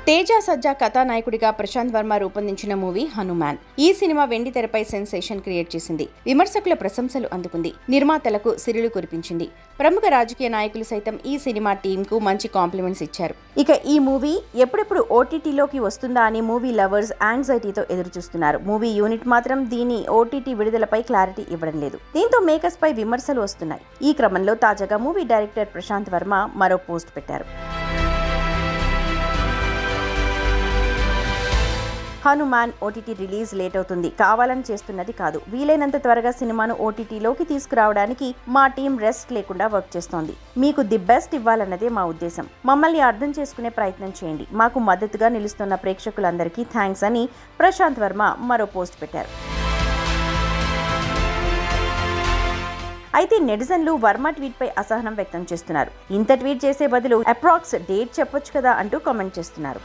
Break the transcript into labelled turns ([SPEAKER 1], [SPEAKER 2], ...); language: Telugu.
[SPEAKER 1] తేజ సజ్జా కథానాయకుడిగా ప్రశాంత్ వర్మ రూపొందించిన మూవీ హనుమాన్. ఈ సినిమా వెండి తెరపై సెన్సేషన్ క్రియేట్ చేసింది. విమర్శకుల ప్రశంసలు అందుకుంది. నిర్మాతలకు సిరులు కురిపించింది. ప్రముఖ రాజకీయ నాయకులు సైతం ఈ సినిమా టీమ్ కు మంచి కాంప్లిమెంట్స్ ఇచ్చారు. ఇక ఈ మూవీ ఎప్పుడెప్పుడు ఓటీటీలోకి వస్తుందా అని మూవీ లవర్స్ యాంగ్జైటీతో ఎదురుచూస్తున్నారు. మూవీ యూనిట్ మాత్రం దీని ఓటీటీ విడుదలపై క్లారిటీ ఇవ్వడం లేదు. దీంతో మేకర్స్ పై విమర్శలు వస్తున్నాయి. ఈ క్రమంలో తాజాగా మూవీ డైరెక్టర్ ప్రశాంత్ వర్మ మరో పోస్ట్ పెట్టారు. హనుమాన్ ఓటీటీ రిలీజ్ లేట్ అవుతుంది. కావాలని చేస్తున్నది కాదు. వీలైనంత త్వరగా సినిమాను ఓటీటీలోకి తీసుకురావడానికి మా టీం రెస్ట్ లేకుండా వర్క్ చేస్తోంది. మీకు ది బెస్ట్ ఇవ్వాలన్నదే మా ఉద్దేశం. మమ్మల్ని అర్థం చేసుకునే ప్రయత్నం చేయండి. మాకు మద్దతుగా నిలుస్తున్న ప్రేక్షకులందరికీ థ్యాంక్స్ అని ప్రశాంత్ వర్మ మరో పోస్ట్ పెట్టారు. అయితే నెటిజన్లు వర్మ ట్వీట్ పై అసహనం వ్యక్తం చేస్తున్నారు. ఇంత ట్వీట్ చేసే బదులు అప్రాక్స్ డేట్ చెప్పొచ్చు కదా అంటూ కామెంట్ చేస్తున్నారు.